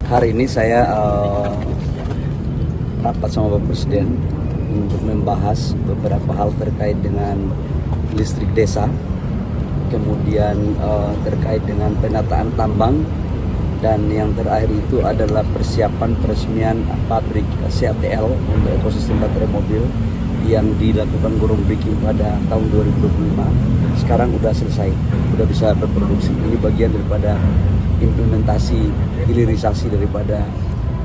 Hari ini saya rapat sama Bapak Presiden untuk membahas beberapa hal terkait dengan listrik desa, kemudian terkait dengan penataan tambang, dan yang terakhir itu adalah persiapan peresmian pabrik CATL untuk ekosistem baterai mobil yang dilakukan groundbreaking pada tahun 2025. Sekarang udah selesai, udah bisa berproduksi. Ini bagian daripada implementasi hilirisasi daripada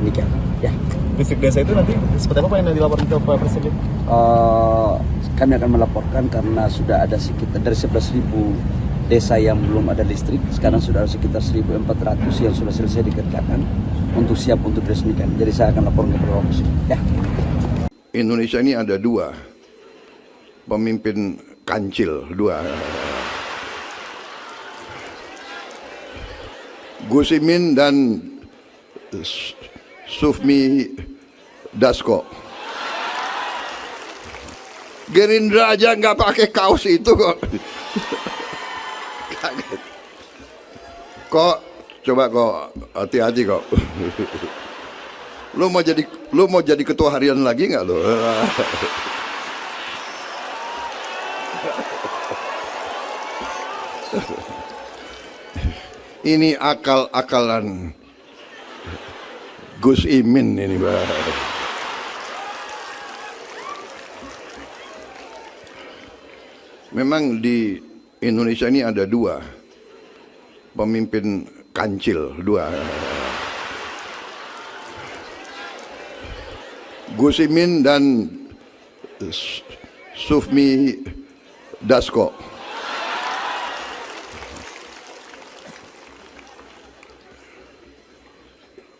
nikel. Ya. Listrik desa itu nanti seperti apa yang dilaporkan ke Pak Presiden? Kami akan melaporkan karena sudah ada sekitar dari 11.000 desa yang belum ada listrik. Sekarang sudah ada sekitar 1.400 yang sudah selesai dikerjakan untuk siap untuk diresmikan. Jadi saya akan laporkan kepada Bapak Presiden. Ya. Indonesia ini ada dua pemimpin kancil, dua. Gus Imin dan Sufmi Dasko. Gerindra aja nggak pakai kaos itu kok. Kaget. Kok coba kok hati-hati kok. Lu mau jadi ketua harian lagi nggak lu? Ini akal-akalan Gus Imin ini, Pak. Memang di Indonesia ini ada dua pemimpin kancil, dua. Gus Imin dan Sufmi Dasko.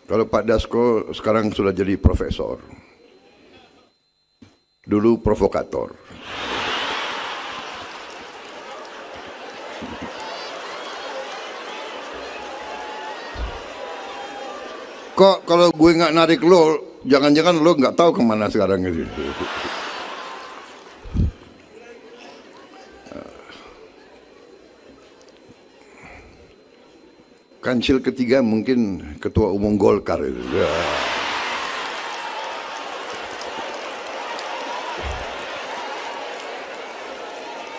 Kalau Pak Dasko sekarang sudah jadi profesor. Dulu provokator. Kok kalau gue nggak narik lo, jangan-jangan lo nggak tahu kemana sekarang itu. Kancil ketiga mungkin ketua umum Golkar itu. Ya.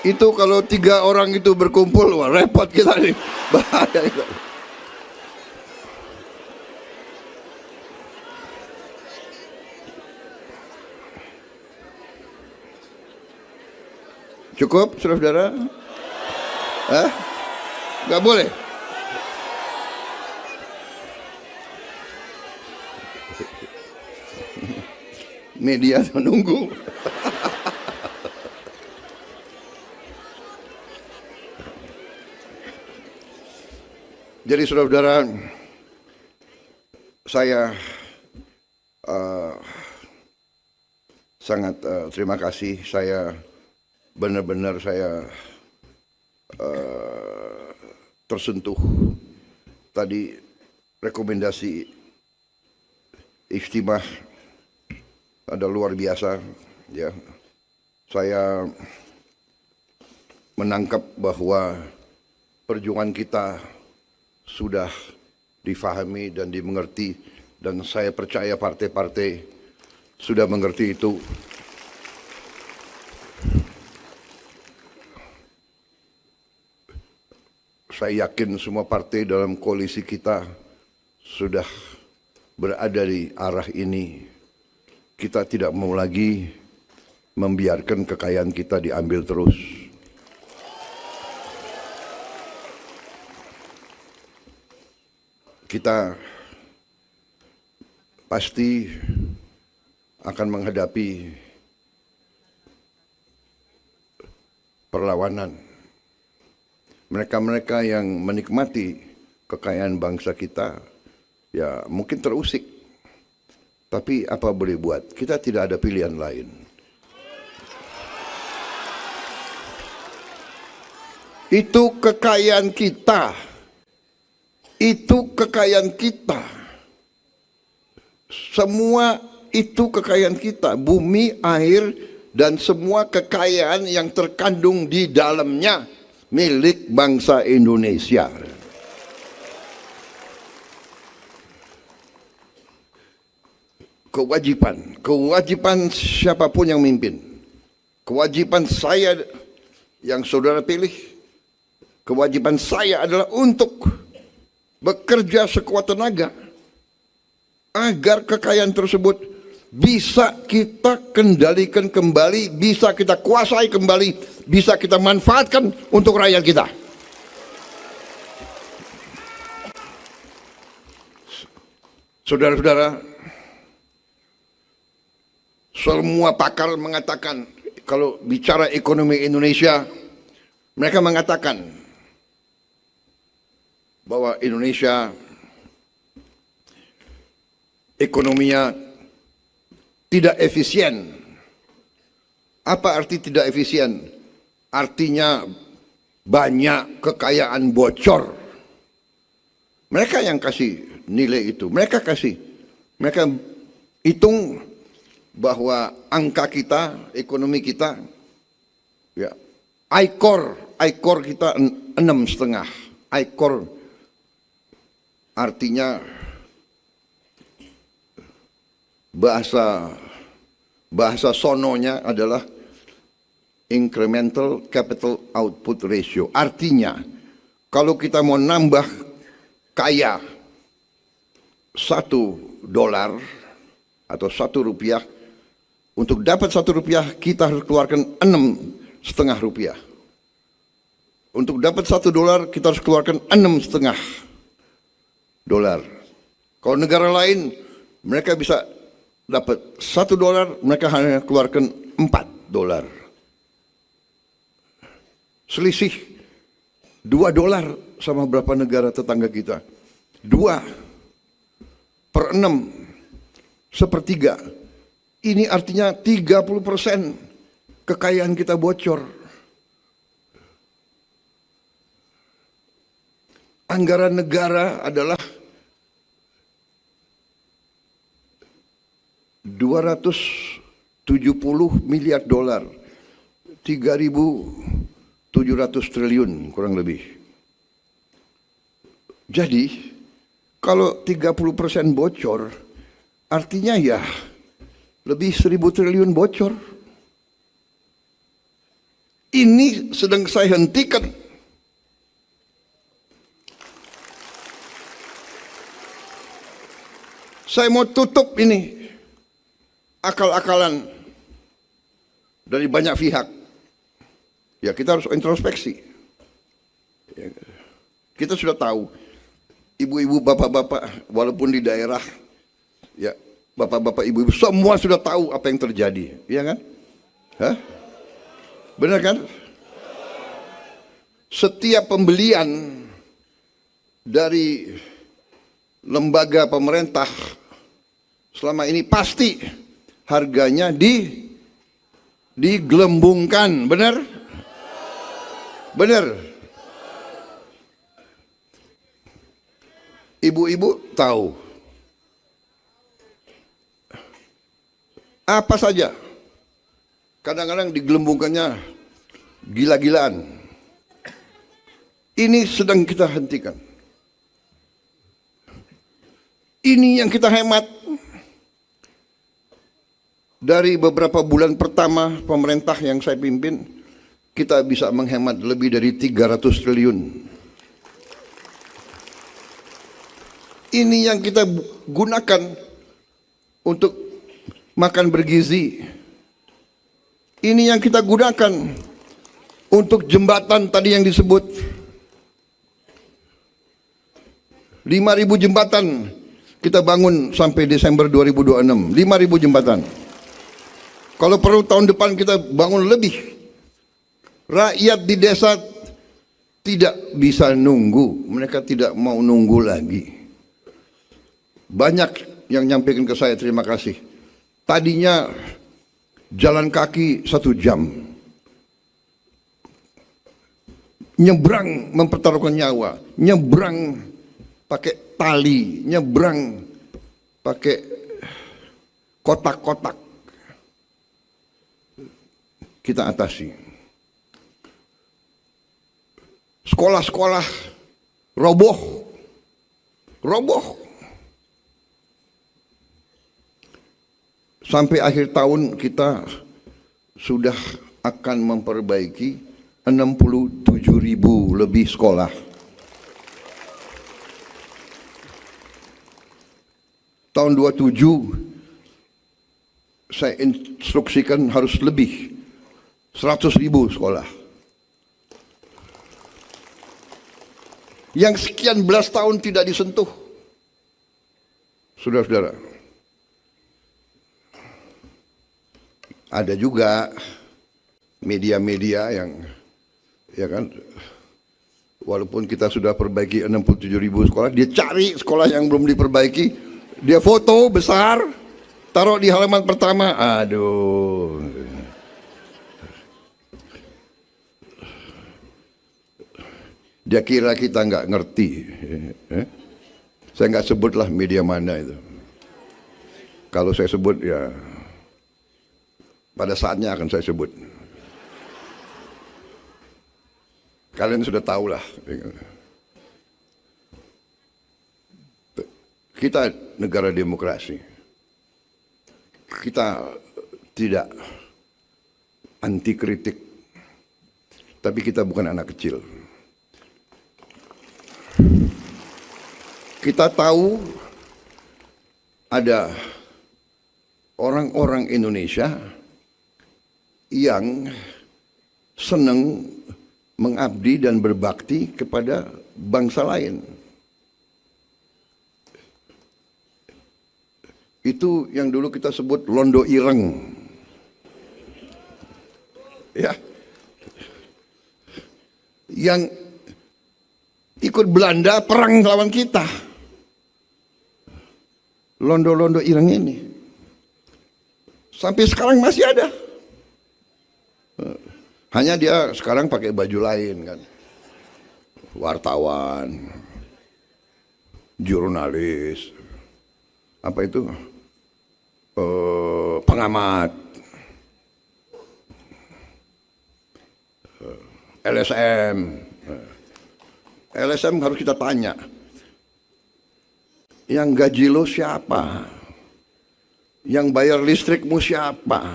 Itu kalau 3 orang itu berkumpul, wah repot kita nih. Bahaya itu. Cukup, saudara-saudara? Nggak boleh? Media menunggu. Jadi saudara-saudara, saya sangat terima kasih. Saya benar-benar tersentuh tadi rekomendasi Ijtimah ada luar biasa, ya. Saya menangkap bahwa perjuangan kita sudah difahami dan dimengerti, dan saya percaya partai-partai sudah mengerti itu. Saya yakin semua partai dalam koalisi kita sudah berada di arah ini. Kita tidak mau lagi membiarkan kekayaan kita diambil terus. Kita pasti akan menghadapi perlawanan. Mereka-mereka yang menikmati kekayaan bangsa kita, ya mungkin terusik. Tapi apa boleh buat, kita tidak ada pilihan lain. Itu kekayaan kita. Itu kekayaan kita. Semua itu kekayaan kita. Bumi, air, dan semua kekayaan yang terkandung di dalamnya milik bangsa Indonesia. kewajiban siapapun yang memimpin, kewajiban saya yang saudara pilih, kewajiban saya adalah untuk bekerja sekuat tenaga agar kekayaan tersebut bisa kita kendalikan kembali, bisa kita kuasai kembali, bisa kita manfaatkan untuk rakyat kita. Saudara-saudara, semua pakar mengatakan kalau bicara ekonomi Indonesia, mereka mengatakan bahwa Indonesia ekonominya tidak efisien. Apa arti tidak efisien? Artinya banyak kekayaan bocor. Mereka yang kasih nilai itu, mereka hitung bahwa angka kita, ekonomi kita, ya, ICOR kita 6,5. ICOR artinya bahasa sononya adalah incremental capital output ratio. Artinya kalau kita mau nambah kaya $1 atau Rp1, untuk dapat Rp1 kita harus keluarkan 6,5 rupiah. Untuk dapat $1 kita harus keluarkan 6,5 dolar. Kalau negara lain mereka bisa dapat $1, mereka hanya keluarkan $4. Selisih $2 sama berapa negara tetangga kita? 2/6, sepertiga. Ini artinya 30% kekayaan kita bocor. Anggaran negara adalah $270 miliar, 3.700 triliun kurang lebih. Jadi kalau 30% bocor, artinya ya lebih 1.000 triliun bocor. Ini sedang saya hentikan. Saya mau tutup ini akal-akalan dari banyak pihak. Ya, kita harus introspeksi. Ya, kita sudah tahu, ibu-ibu, bapak-bapak, walaupun di daerah, ya, bapak-bapak, ibu-ibu, semua sudah tahu apa yang terjadi, ya kan? Hah? Benar kan? Setiap pembelian dari lembaga pemerintah selama ini pasti harganya digelembungkan, benar? Benar. Ibu-ibu tahu apa saja. Kadang-kadang digelembungkannya gila-gilaan. Ini sedang kita hentikan. Ini yang kita hemat. Dari beberapa bulan pertama pemerintah yang saya pimpin, kita bisa menghemat lebih dari 300 triliun. Ini yang kita gunakan untuk makan bergizi. Ini yang kita gunakan untuk jembatan tadi yang disebut. 5.000 jembatan kita bangun sampai Desember 2026. 5.000 jembatan. Kalau perlu tahun depan kita bangun lebih. Rakyat di desa tidak bisa nunggu. Mereka tidak mau nunggu lagi. Banyak yang nyampaikan ke saya, terima kasih. Tadinya jalan kaki 1 jam. Nyebrang mempertaruhkan nyawa. Nyebrang pakai tali. Nyebrang pakai kotak-kotak. Kita atasi. Sekolah-sekolah roboh. Sampai akhir tahun kita sudah akan memperbaiki 67.000 lebih sekolah. Tahun 27 saya instruksikan harus lebih 100.000 sekolah. Yang sekian belas tahun tidak disentuh. Saudara-saudara, ada juga media-media yang, ya kan, walaupun kita sudah perbaiki 67.000 sekolah, dia cari sekolah yang belum diperbaiki, dia foto besar, taruh di halaman pertama. Aduh. Dia kira kita nggak ngerti. Saya nggak sebutlah media mana itu. Kalau saya sebut ya pada saatnya akan saya sebut. Kalian sudah tahu lah. Kita negara demokrasi. Kita tidak anti kritik. Tapi kita bukan anak kecil. Kita tahu ada orang-orang Indonesia yang senang mengabdi dan berbakti kepada bangsa lain. Itu yang dulu kita sebut londo ireng. Ya. Yang ikut Belanda perang lawan kita. Londo-londo ireng ini sampai sekarang masih ada. Hanya dia sekarang pakai baju lain kan. Wartawan, jurnalis, apa itu? Pengamat, LSM. LSM harus kita tanya, yang gaji lo siapa? Yang bayar listrikmu siapa?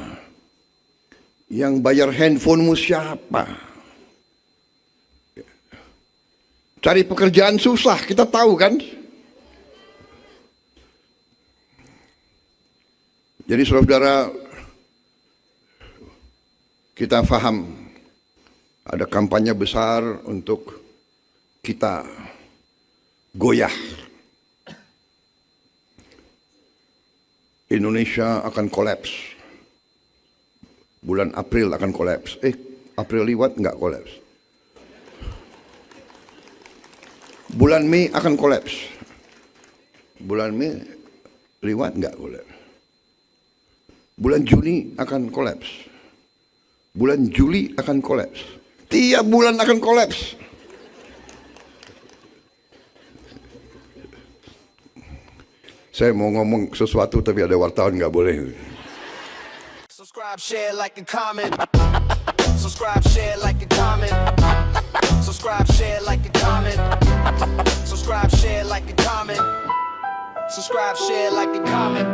Yang bayar handphonemu siapa? Cari pekerjaan susah, kita tahu kan? Jadi saudara-saudara, kita paham ada kampanye besar untuk kita goyah. Indonesia akan kolaps. Bulan April akan kolaps. April liwat nggak kolaps. Bulan Mei akan kolaps. Bulan Mei liwat nggak kolaps. Bulan Juni akan kolaps. Bulan Juli akan kolaps. Tiap bulan akan kolaps. Saya mau ngomong sesuatu tapi ada wartawan nggak boleh. Subscribe, share, like, and comment. Subscribe, share, like, and comment. Subscribe, share, like, and comment. Subscribe, share, like, and comment. Subscribe, share, like, and comment.